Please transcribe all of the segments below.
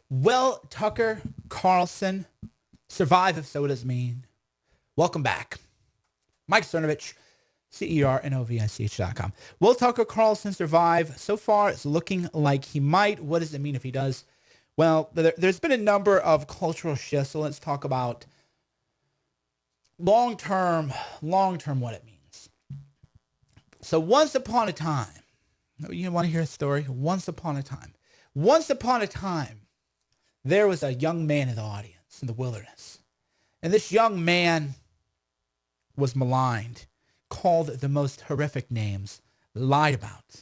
Will Tucker Carlson survive? If so, what does it mean? Welcome back. Mike Cernovich, CERNOVICH.com. Will Tucker Carlson survive? So far, it's looking like he might. What does it mean if he does? Well, there's been a number of cultural shifts, so let's talk about long-term what it means. So once upon a time, you want to hear a story? Once upon a time, there was a young man in the audience in the wilderness. And this young man was maligned, called the most horrific names, lied about,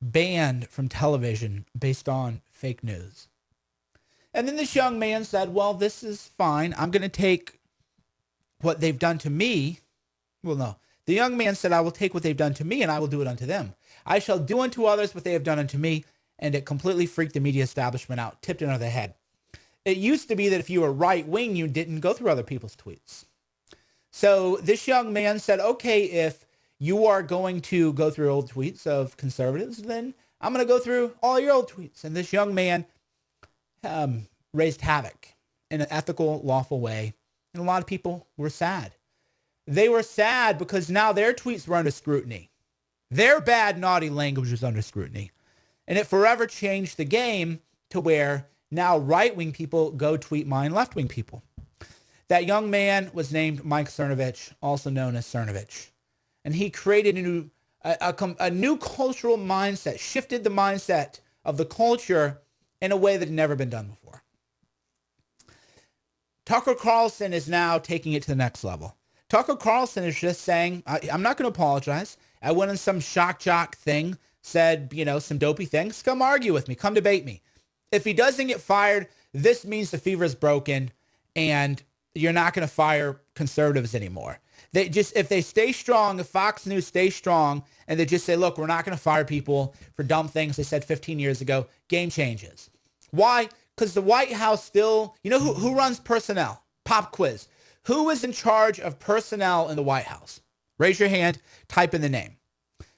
banned from television based on fake news. And then this young man said, well, this is fine. I'm going to take what they've done to me. Well, no. The young man said, I will take what they've done to me and I will do it unto them. I shall do unto others what they have done unto me. And it completely freaked the media establishment out, tipped it over the head. It used to be that if you were right-wing, you didn't go through other people's tweets. So this young man said, okay, if you are going to go through old tweets of conservatives, then I'm going to go through all your old tweets. And this young man raised havoc in an ethical, lawful way. And a lot of people were sad. They were sad because now their tweets were under scrutiny. Their bad, naughty language was under scrutiny. And it forever changed the game to where now right-wing people go tweet mine left-wing people. That young man was named Mike Cernovich, also known as Cernovich. And he created a new cultural mindset, shifted the mindset of the culture in a way that had never been done before. Tucker Carlson is now taking it to the next level. Tucker Carlson is just saying, I'm not going to apologize. I went on some shock jock thing, said, some dopey things. Come argue with me. Come debate me. If he doesn't get fired, this means the fever is broken and you're not going to fire conservatives anymore. If they stay strong, if Fox News stays strong and they just say, look, we're not going to fire people for dumb things they said 15 years ago, game changes. Why? Because the White House still, who runs personnel? Pop quiz. Who is in charge of personnel in the White House? Raise your hand, type in the name.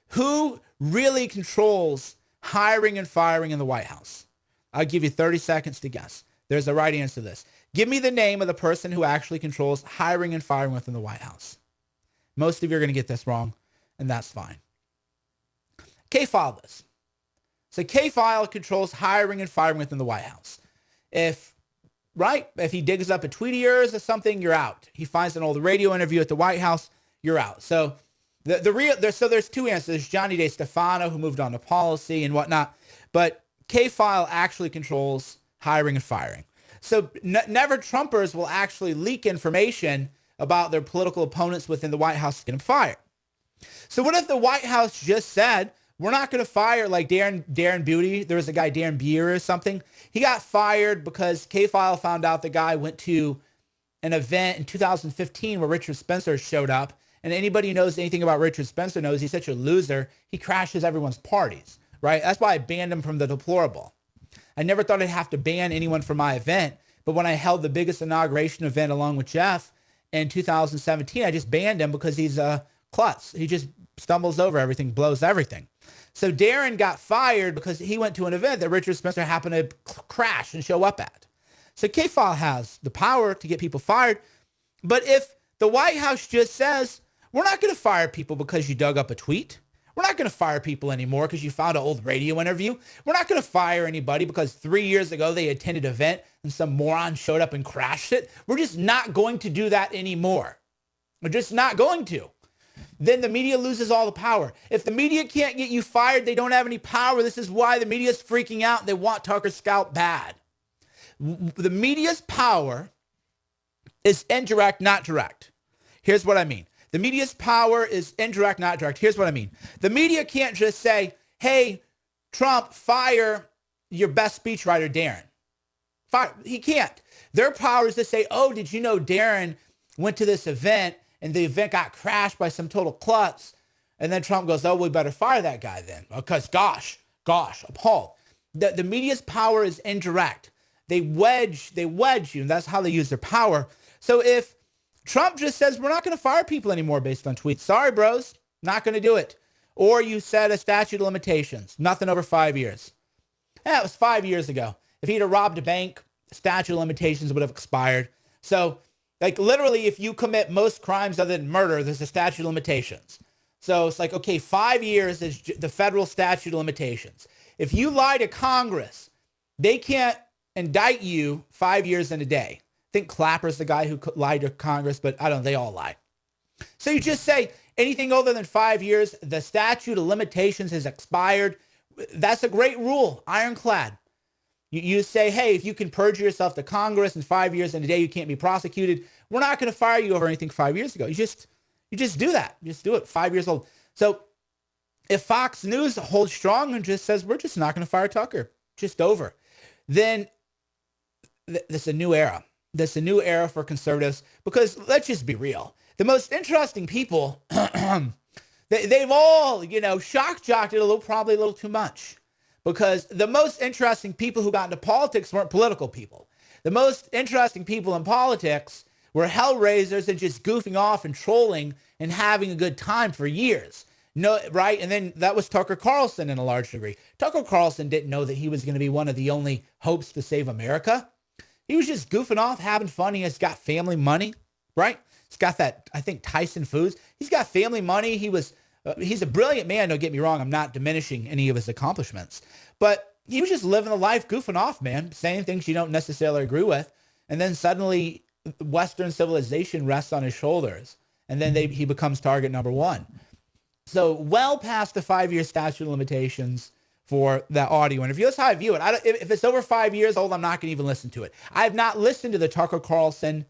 Who really controls hiring and firing in the White House? I'll give you 30 seconds to guess. There's a right answer to this. Give me the name of the person who actually controls hiring and firing within the White House. Most of you are going to get this wrong, and that's fine. K-File this. So K-File controls hiring and firing within the White House. If he digs up a tweet of yours or something, you're out. He finds an old radio interview at the White House, you're out. So there's two answers. There's Johnny DeStefano, who moved on to policy and whatnot, but K-File actually controls hiring and firing. So never Trumpers will actually leak information about their political opponents within the White House to get them fired. So what if the White House just said, we're not going to fire like Darren Beauty? There was a guy, Darren Beer or something. He got fired because K-File found out the guy went to an event in 2015 where Richard Spencer showed up. And anybody who knows anything about Richard Spencer knows he's such a loser. He crashes everyone's parties, right? That's why I banned him from the deplorable. I never thought I'd have to ban anyone from my event. But when I held the biggest inauguration event along with Jeff in 2017, I just banned him because he's a klutz. He just stumbles over everything, blows everything. So Darren got fired because he went to an event that Richard Spencer happened to crash and show up at. So K-File has the power to get people fired. But if the White House just says, we're not going to fire people because you dug up a tweet. We're not going to fire people anymore because you found an old radio interview. We're not going to fire anybody because 3 years ago they attended an event and some moron showed up and crashed it. We're just not going to do that anymore. We're just not going to. Then the media loses all the power. If the media can't get you fired, they don't have any power. This is why the media is freaking out. They want Tucker's scalp bad. The media's power is indirect, not direct. Here's what I mean. The media's power is indirect, not direct. Here's what I mean. The media can't just say, hey, Trump, fire your best speechwriter, Darren. Fire. He can't. Their power is to say, oh, did you know Darren went to this event and the event got crashed by some total klutz? And then Trump goes, oh, we better fire that guy then. Because gosh, appalled. The media's power is indirect. They wedge you, and that's how they use their power. So if Trump just says, we're not going to fire people anymore based on tweets. Sorry, bros, not going to do it. Or you set a statute of limitations, nothing over 5 years. That was 5 years ago. If he'd have robbed a bank, statute of limitations would have expired. So like literally, if you commit most crimes other than murder, there's a statute of limitations. So it's like, okay, 5 years is the federal statute of limitations. If you lie to Congress, they can't indict you 5 years and a day. I think Clapper's the guy who lied to Congress, but I don't know, they all lie. So you just say anything older than 5 years, the statute of limitations has expired. That's a great rule, ironclad. You say, hey, if you can perjure yourself to Congress in 5 years and a day, you can't be prosecuted. We're not going to fire you over anything 5 years ago. You just do that. You just do it. 5 years old. So if Fox News holds strong and just says, we're just not going to fire Tucker, just over, then this is a new era. This is a new era for conservatives because let's just be real. The most interesting people, they've all, shock-jocked it probably a little too much. Because the most interesting people who got into politics weren't political people. The most interesting people in politics were hellraisers and just goofing off and trolling and having a good time for years. No, right? And then that was Tucker Carlson in a large degree. Tucker Carlson didn't know that he was going to be one of the only hopes to save America. He was just goofing off, having fun. He has got family money, right? He's got that, I think, Tyson Foods. He's got family money. He's a brilliant man, don't get me wrong. I'm not diminishing any of his accomplishments. But he was just living the life goofing off, man, saying things you don't necessarily agree with. And then suddenly Western civilization rests on his shoulders. And then he becomes target number one. So well past the 5-year statute of limitations for that audio interview. That's how I view it. If it's over 5 years old, I'm not going to even listen to it. I have not listened to the Tucker Carlson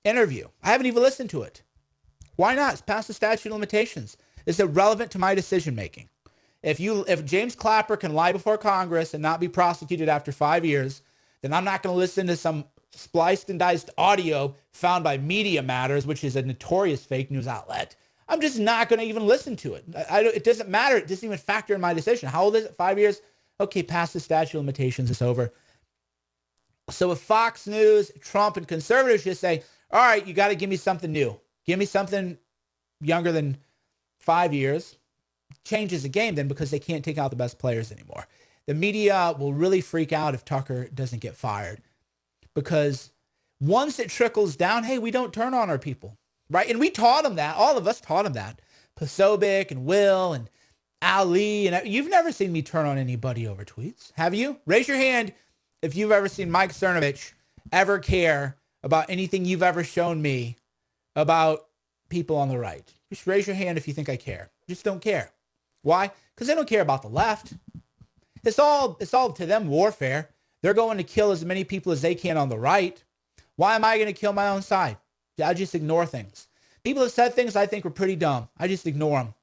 interview. I haven't even listened to it. Why not? It's past the statute of limitations. It's irrelevant to my decision making. If James Clapper can lie before Congress and not be prosecuted after 5 years, then I'm not going to listen to some spliced and diced audio found by Media Matters, which is a notorious fake news outlet. I'm just not going to even listen to it. It doesn't matter. It doesn't even factor in my decision. How old is it? 5 years? Okay, past the statute of limitations, it's over. So if Fox News, Trump, and conservatives just say, all right, you got to give me something new. Give me something younger than 5 years, changes the game then because they can't take out the best players anymore. The media will really freak out if Tucker doesn't get fired because once it trickles down, hey, we don't turn on our people, right? And we taught them that. All of us taught them that. Posobiec and Will and Ali. And you've never seen me turn on anybody over tweets, have you? Raise your hand if you've ever seen Mike Cernovich ever care about anything you've ever shown me about people on the right. Just raise your hand if you think I care. Just don't care. Why? Because they don't care about the left. It's all to them warfare. They're going to kill as many people as they can on the right. Why am I going to kill my own side? I just ignore things. People have said things I think were pretty dumb. I just ignore them.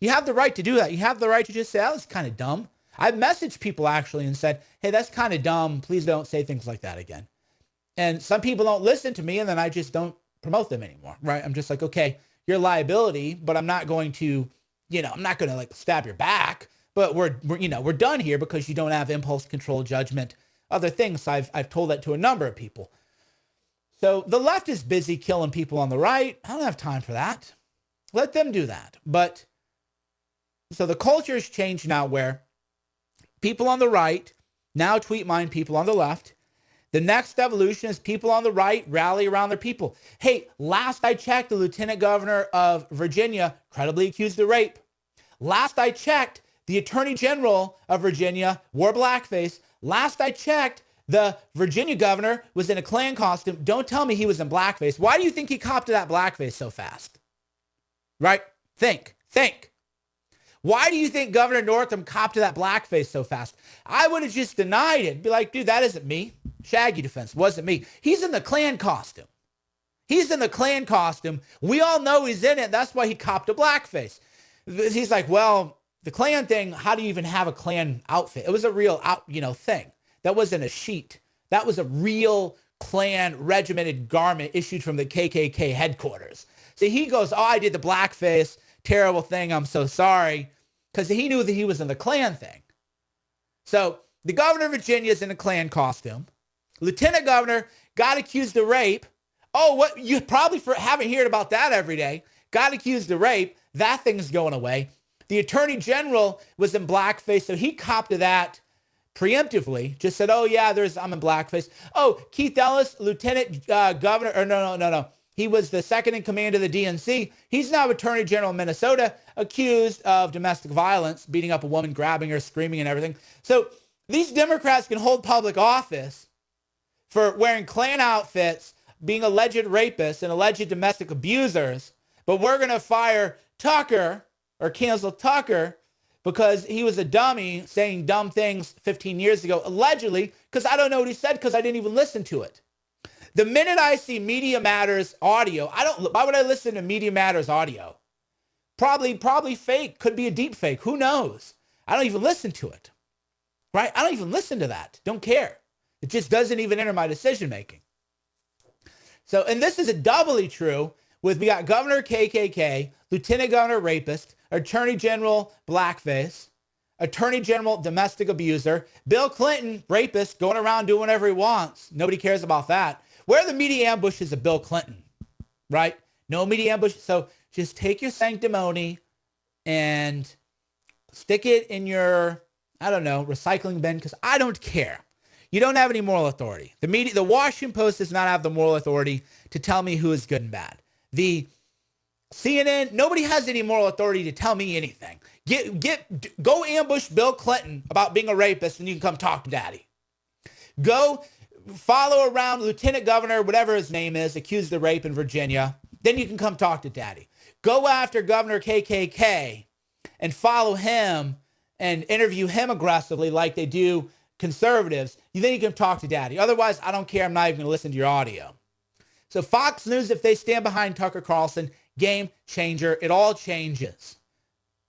You have the right to do that. You have the right to just say, that was kind of dumb. I've messaged people actually and said, hey, that's kind of dumb. Please don't say things like that again. And some people don't listen to me and then I just don't promote them anymore, right? I'm just like, okay, you're a liability, but I'm not going to, I'm not going to like stab your back, but we're done here because you don't have impulse control, judgment, other things. I've told that to a number of people. So the left is busy killing people on the right. I don't have time for that. Let them do that. But so the culture has changed now where people on the right now tweet mine people on the left. The next evolution is people on the right rally around their people. Hey, last I checked, the lieutenant governor of Virginia credibly accused of rape. Last I checked, the attorney general of Virginia wore blackface. Last I checked, the Virginia governor was in a Klan costume. Don't tell me he was in blackface. Why do you think he copped to that blackface so fast? Right? Think. Why do you think Governor Northam copped to that blackface so fast? I would have just denied it. Be like, dude, that isn't me. Shaggy defense, wasn't me. He's in the Klan costume. We all know he's in it. That's why he copped a blackface. He's like, well, the Klan thing, how do you even have a Klan outfit? It was a real thing. That wasn't a sheet. That was a real Klan regimented garment issued from the KKK headquarters. So he goes, oh, I did the blackface. Terrible thing. I'm so sorry. Because he knew that he was in the Klan thing. So the governor of Virginia is in a Klan costume. Lieutenant governor got accused of rape. Oh, what? You probably haven't heard about that every day. Got accused of rape. That thing's going away. The attorney general was in blackface, so he copped to that. preemptively just said, oh, yeah, I'm in blackface. Oh, Keith Ellis, lieutenant governor, or no. He was the second in command of the DNC. He's now attorney general of Minnesota, accused of domestic violence, beating up a woman, grabbing her, screaming and everything. So these Democrats can hold public office for wearing Klan outfits, being alleged rapists and alleged domestic abusers, but we're going to fire Tucker or cancel Tucker because he was a dummy saying dumb things 15 years ago, allegedly, because I don't know what he said because I didn't even listen to it. The minute I see Media Matters audio, why would I listen to Media Matters audio? Probably fake, could be a deep fake, who knows? I don't even listen to it, right? I don't even listen to that, don't care. It just doesn't even enter my decision making. So, and this is doubly true with, we got Governor KKK, Lieutenant Governor Rapist, Attorney General Blackface, Attorney General Domestic Abuser, Bill Clinton Rapist going around doing whatever he wants. Nobody cares about that. Where are the media ambushes of Bill Clinton, right? No media ambush. So just take your sanctimony and stick it in your, I don't know, recycling bin, because I don't care. You don't have any moral authority. The media, the Washington Post does not have the moral authority to tell me who is good and bad. The CNN, nobody has any moral authority to tell me anything. Go ambush Bill Clinton about being a rapist and you can come talk to daddy. Go follow around Lieutenant Governor, whatever his name is, accused of rape in Virginia. Then you can come talk to daddy. Go after Governor KKK and follow him and interview him aggressively like they do conservatives. Then you can talk to daddy. Otherwise, I don't care. I'm not even going to listen to your audio. So Fox News, if they stand behind Tucker Carlson, game changer. It all changes.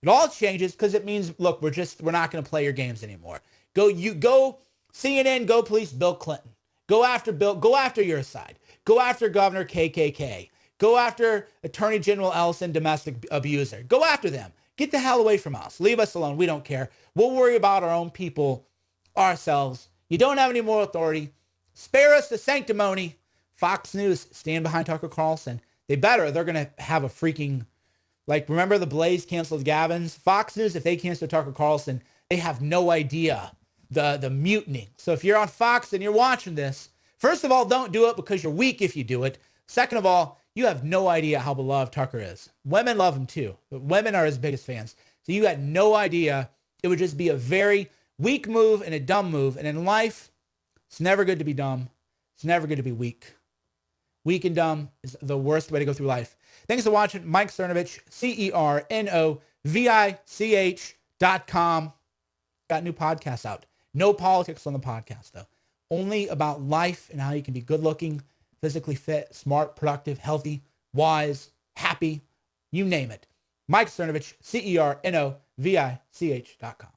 It all changes because it means, look, we're not going to play your games anymore. Go CNN, go police Bill Clinton. Go after your side. Go after Governor KKK. Go after Attorney General Ellison, domestic abuser. Go after them. Get the hell away from us. Leave us alone. We don't care. We'll worry about our own people ourselves. You don't have any moral authority. Spare us the sanctimony. Fox News, stand behind Tucker Carlson. They better. They're going to have a freaking, like, remember the Blaze canceled Gavin's? Fox News, if they cancel Tucker Carlson, they have no idea the mutiny. So if you're on Fox and you're watching this, first of all, don't do it because you're weak if you do it. Second of all, you have no idea how beloved Tucker is. Women love him too, but women are his biggest fans. So you got no idea. It would just be a very weak move and a dumb move. And in life, it's never good to be dumb. It's never good to be weak. Weak and dumb is the worst way to go through life. Thanks for watching. Mike Cernovich, CERNOVICH.com. Got new podcasts out. No politics on the podcast, though. Only about life and how you can be good looking, physically fit, smart, productive, healthy, wise, happy, you name it. Mike Cernovich, CERNOVICH.com.